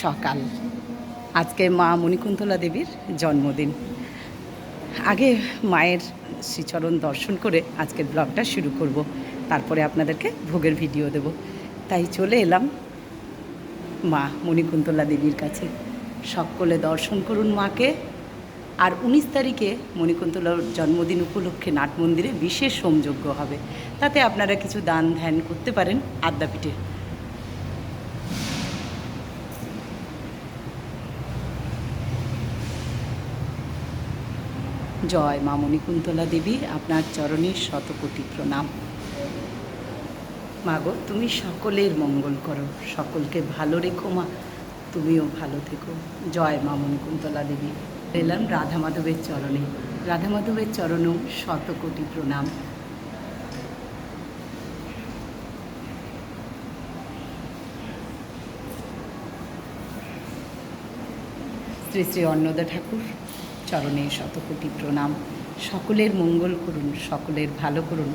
সকাল। আজকে মা মণিকুন্তলা দেবীর জন্মদিন। আগে মায়ের শ্রীচরণ দর্শন করে আজকের ব্লগটা শুরু করব, তারপরে আপনাদেরকে ভোগের ভিডিও দেব। তাই চলে এলাম মা মণিকুন্তলা দেবীর কাছে। সকলে দর্শন করুন মাকে। আর 19 তারিখে মণিকুন্তলার জন্মদিন উপলক্ষে নাট মন্দিরে বিশেষ হোমযজ্ঞ হবে, তাতে আপনারা কিছু দান ধ্যান করতে পারেন আদ্যাপীঠে। জয় মা মণিকুন্তলা দেবী, আপনার চরণে শতকোটি প্রণাম। মা গো, তুমি সকলের মঙ্গল করো, সকলকে ভালো রেখো মা, তুমিও ভালো থেকো। জয় মা মণিকুন্তলা দেবী। এলাম রাধা মাধবের চরণে, রাধা মাধবের চরণেও শতকোটি প্রণাম। শ্রী শ্রী অন্নদা ঠাকুর চরণে শতকোটি প্রণাম। সকলের মঙ্গল করুন, সকলের ভালো করুন।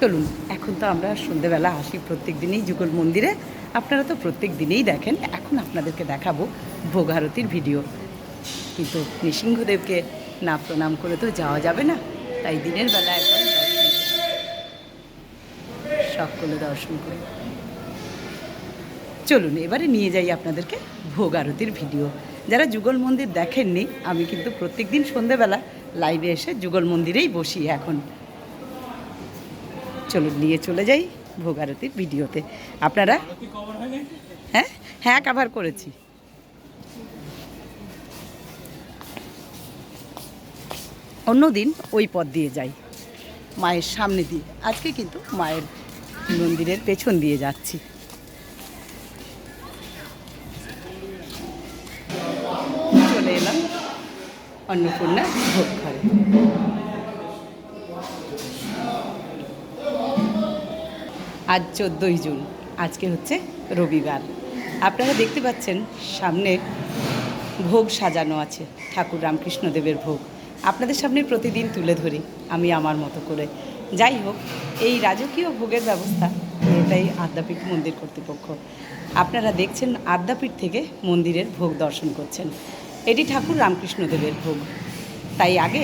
চলুন, এখন তো আমরা সন্ধ্যেবেলা আসি প্রত্যেক দিনেই যুগল মন্দিরে, আপনারা তো প্রত্যেক দিনেই দেখেন। এখন আপনাদেরকে দেখাবো ভোগ আরতির ভিডিও। কিন্তু নৃসিংহদেবকে না প্রণাম করে তো যাওয়া যাবে না, তাই দিনের বেলা একবার সকলে দর্শন করুন। চলুন এবারে নিয়ে যাই আপনাদেরকে ভোগ আরতির ভিডিও। যারা যুগল মন্দির দেখেননি, আমি কিন্তু প্রত্যেক দিন সন্ধ্যেবেলা লাইভে এসে যুগল মন্দিরেই বসি এখন। চলুন নিয়ে চলে যাই ভোগ আরতির ভিডিওতে। আপনারা হ্যাঁ কভার করেছি। অন্যদিন ওই পথ দিয়ে যাই, মায়ের সামনে দিয়ে। আজকে কিন্তু মায়ের মন্দিরের পেছন দিয়ে যাচ্ছি। চলে এলাম অন্নপূর্ণা ভোগ ঘরে। আজ 14ই জুন, আজকে হচ্ছে রবিবার। আপনারা দেখতে পাচ্ছেন সামনে ভোগ সাজানো আছে, ঠাকুর রামকৃষ্ণদেবের ভোগ। আপনাদের সামনে প্রতিদিন তুলে ধরি আমি আমার মতো করে। যাই হোক, এই রাজকীয় ভোগের ব্যবস্থা পুরোটাই আদ্যাপীঠ মন্দির কর্তৃপক্ষ। আপনারা দেখছেন আদ্যাপীঠ থেকে মন্দিরের ভোগ দর্শন করছেন। এটি ঠাকুর রামকৃষ্ণদেবের ভোগ, তাই আগে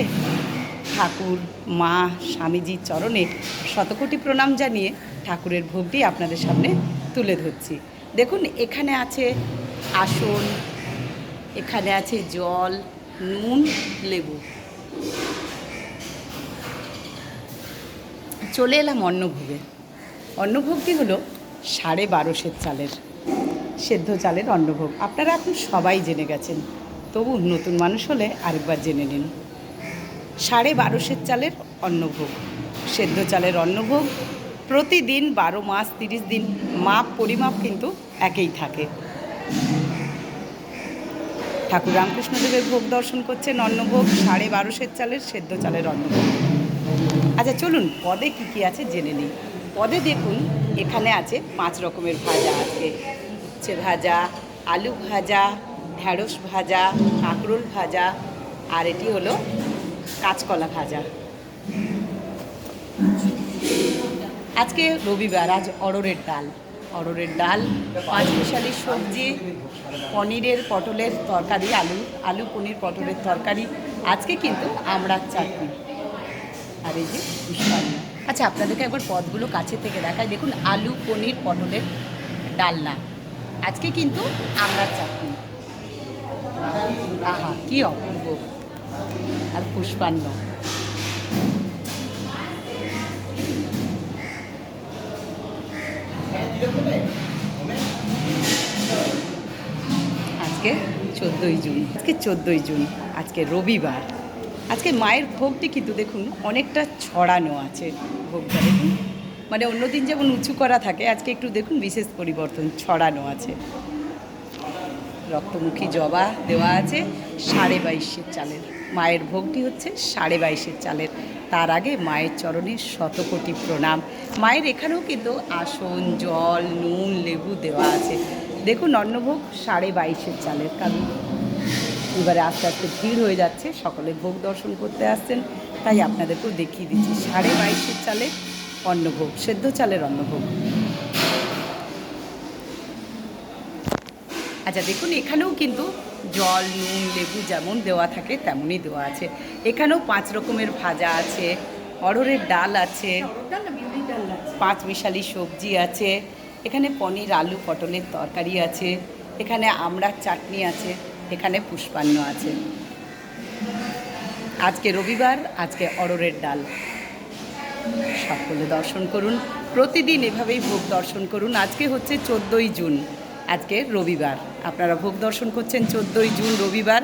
ঠাকুর, মা, স্বামীজির চরণে শতকোটি প্রণাম জানিয়ে ঠাকুরের ভোগটি আপনাদের সামনে তুলে ধরছি। দেখুন, এখানে আছে আসন, এখানে আছে জল, নুন, লেবু। চলে এলাম অন্নভোগে। অন্নভোগটি হলো 1250 চালের, সেদ্ধ চালের অন্নভোগ। আপনারা এখন সবাই জেনে গেছেন, তবু নতুন মানুষ হলে আরেকবার জেনে নিন। 1250 চালের অন্নভোগ, সেদ্ধ চালের অন্নভোগ। প্রতিদিন 12 মাস 30 দিন মাপ পরিমাপ কিন্তু একই থাকে। ঠাকুর রামকৃষ্ণদেবের ভোগ দর্শন করছেন, অন্নভোগ 1250 চালের সেদ্ধ চালের অন্নভোগ। আচ্ছা চলুন পদে কী কী আছে জেনে নিই। পদে দেখুন, এখানে আছে 5 রকমের ভাজা আছে। উচ্ছে ভাজা, আলু ভাজা, ঢ্যাঁড়স ভাজা, কাঁকরোল ভাজা, আর এটি হলো কাঁচকলা ভাজা। আজকে রবিবার, আজ অড়হরের ডাল, অড়হরের ডাল, 5 মিশালি সবজি, পনিরের পটলের তরকারি, আলু পনির পটলের তরকারি। আজকে কিন্তু আমড়ার চাটনি, আর এই যে মিষ্টান্ন। আচ্ছা আপনাদেরকে একবার পদগুলো কাছে থেকে দেখায়। দেখুন, আলু পনির পটলের ডালনা, আজকে কিন্তু আমড়ার চাটনি। আহা কি অপূর্ব! আর পুষ্পান্ন। আজকে 14ই জুন, আজকে 14ই জুন, আজকে রবিবার। আজকে মায়ের ভোগটি কিন্তু দেখুন অনেকটা ছড়ানো আছে। ভোগটা দেখুন, মানে অন্যদিন যেমন উঁচু করা থাকে, আজকে একটু দেখুন বিশেষ পরিবর্তন, ছড়ানো আছে। রক্তমুখী জবা দেওয়া আছে 22.5 চালের। মায়ের ভোগটি হচ্ছে 22.5 চালের। তার আগে মায়ের চরণে শতকোটি প্রণাম। মায়ের এখানেও কিন্তু আসন, জল, নুন, লেবু দেওয়া আছে। দেখুন অন্নভোগ 22.5 চালের। কারণ এবারে আস্তে আস্তে ভিড় হয়ে যাচ্ছে, সকলে ভোগ দর্শন করতে আসছেন, তাই আপনাদেরকেও দেখিয়ে দিচ্ছি 22.5 চালের অন্নভোগ, সেদ্ধ চালের অন্নভোগ। আচ্ছা দেখুন, এখানেও কিন্তু জল, নুন, লেবু যেমন দেওয়া থাকে তেমনই দেওয়া আছে। এখানেও 5 রকমের ভাজা আছে, অড়হরের ডাল আছে, 5 মিশালি সবজি আছে, এখানে পনির, আলু, পটলের তরকারি আছে, এখানে আমড়ার চাটনি আছে, এখানে পুষ্পান্ন আছে। আজকে রবিবার, আজকে অড়হরের ডাল। সকলে দর্শন করুন, প্রতিদিন এভাবেই ভোগ দর্শন করুন। আজকে হচ্ছে 14ই জুন, আজকে রবিবার। আপনারা ভোগ দর্শন করছেন 14ই জুন রবিবার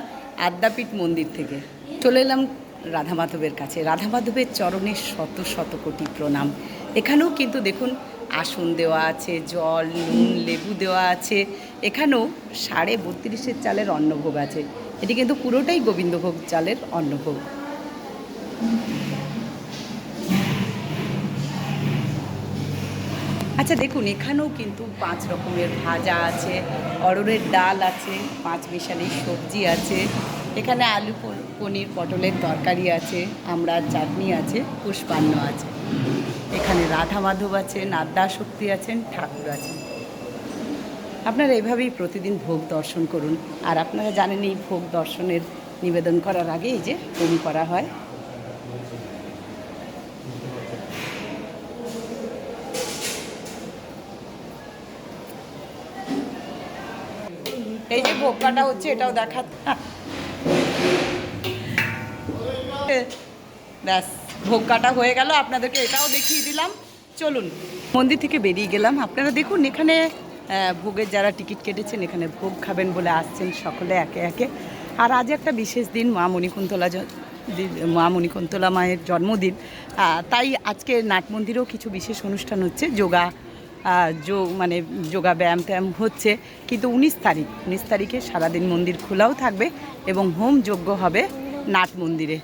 আদ্যাপীঠ মন্দির থেকে। চলে এলাম রাধা মাধবের কাছে। রাধা মাধবের চরণে শত শত কোটি প্রণাম। এখানেও কিন্তু দেখুন আসন দেওয়া আছে, জল, নুন, লেবু দেওয়া আছে। এখানেও 32.5 চালের অন্নভোগ আছে। এটি কিন্তু পুরোটাই গোবিন্দভোগ চালের অন্নভোগ। আচ্ছা দেখুন, এখানেও কিন্তু 5 রকমের ভাজা আছে, অড়হরের ডাল আছে, 5 মিশালি সবজি আছে, এখানে আলু, পনির, পটলের তরকারি আছে, আমড়ার চাটনি আছে, পুষ্পান্ন আছে। এখানে রাধা মাধব আছেন, আদ্যা শক্তি আছেন, ঠাকুর আছেন। আপনারা এভাবেই প্রতিদিন ভোগ দর্শন করুন। আর আপনারা জানেন এই ভোগ দর্শনের নিবেদন করার আগে এই যে হোম করা হয়। এই যে ভোগ কাটা হচ্ছে, এটাও দেখা। ব্যাস, ভোগ কাটা হয়ে গেল, আপনাদেরকে এটাও দেখিয়ে দিলাম। চলুন, মন্দির থেকে বেরিয়ে গেলাম। আপনারা দেখুন এখানে ভোগের যারা টিকিট কেটেছেন এখানে ভোগ খাবেন বলে আসছেন সকলে একে একে। আর আজ একটা বিশেষ দিন, মা মণিকুন্তলা মায়ের জন্মদিন। তাই আজকে নাট মন্দিরেও কিছু বিশেষ অনুষ্ঠান হচ্ছে, মানে যোগা ব্যায়াম ট্যায়াম হচ্ছে। কিন্তু 19 তারিখে সারাদিন মন্দির খোলাও থাকবে এবং হোম যজ্ঞ হবে নাট মন্দিরে।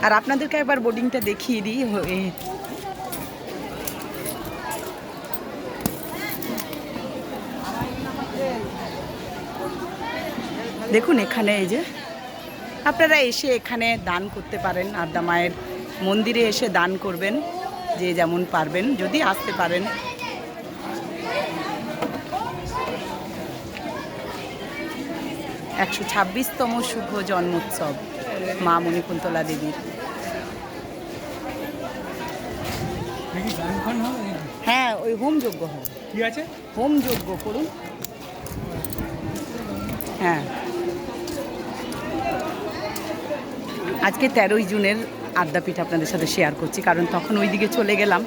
আর আপনাদেরকে একবার বোর্ডিংটা দেখিয়ে দিই। দেখুন এখানে এই যে আপনারা এসে এখানে দান করতে পারেন, আদ্যা মায়ের মন্দিরে এসে দান করবেন যে যেমন পারবেন, যদি আসতে পারেন। একশো 26তম শুভ জন্মোৎসব মা মণিকুন্তলা দেবীর। হ্যাঁ, ওই হোম যজ্ঞ হবে। ঠিক আছে, হোম যজ্ঞ করুন। হ্যাঁ, আজকে 13ই জুনের আদ্যাপীঠ আপনাদের সাথে শেয়ার করছি, কারণ তখন ওই দিকে চলে গেলাম।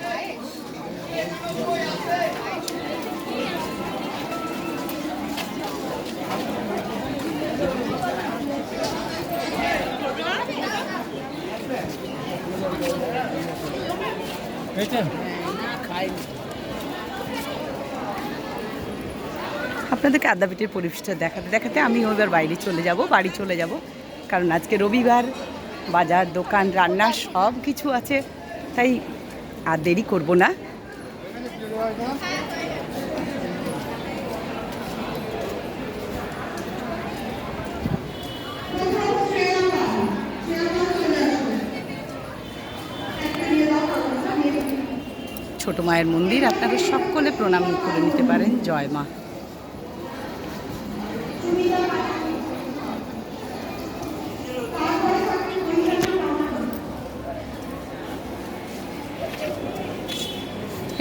আপনাদেরকে আদ্যাপীঠের পরিবেশটা দেখাতে দেখাতে আমিও এবার বাড়ি চলে যাব, কারণ আজকে রবিবার, বাজার, দোকান, রান্না সব কিছু আছে, তাই আর দেরি করব না। ছোট মায়ের মন্দির, আপনারা সকলে প্রণাম করে নিতে পারেন। জয় মা।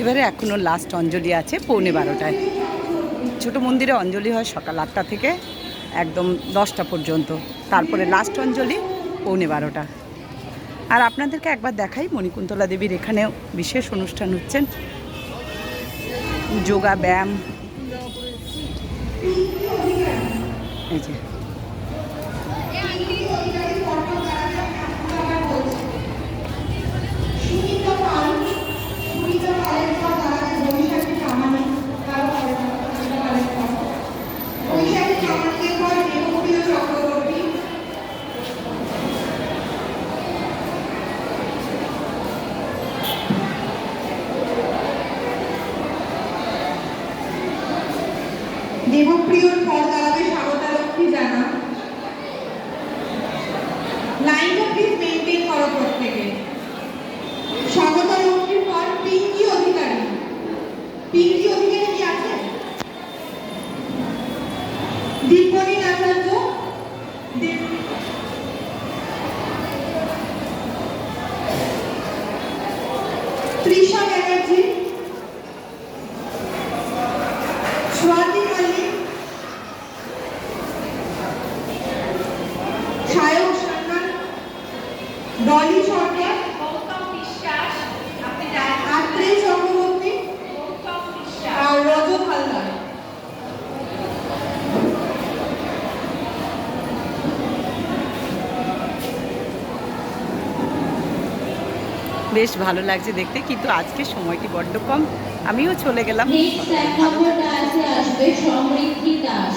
এবারে এখনও লাস্ট অঞ্জলি আছে 11:15টায়। ছোট মন্দিরে অঞ্জলি হয় সকাল 8টা থেকে একদম 10টা পর্যন্ত, তারপরে লাস্ট অঞ্জলি 11:15টা। আর আপনাদেরকে একবার দেখাই, মণিকুন্তলা দেবীর এখানেও বিশেষ অনুষ্ঠান হচ্ছেন, যোগা ব্যায়াম। এই যে দেবপ্রিয়র ফল দাঁড়াবে স্বাগতা লক্ষ্মী জানা। লাইনটা প্লিজ মেনটেন করো প্রত্যেকে। পিঙ্কি অধিকারী কি আছে? দীপমণি আচার্য, তৃষা ব্যানার্জি, স্বাতি মল্লিক, সায়ক সান্যাল, ডলি সরকার, গৌতম বিশ্বাস, আপনি আত্রেয় চক্রবর্তী গৌতম বিশ্বাস, আর রজত হালদার। বেশ ভালো লাগছে দেখতে, কিন্তু আজকে সময়টি বড্ড কম, আমিও চলে গেলাম। নেক্সট এক নম্বর ডান্সে আসবে সমৃদ্ধি দাস।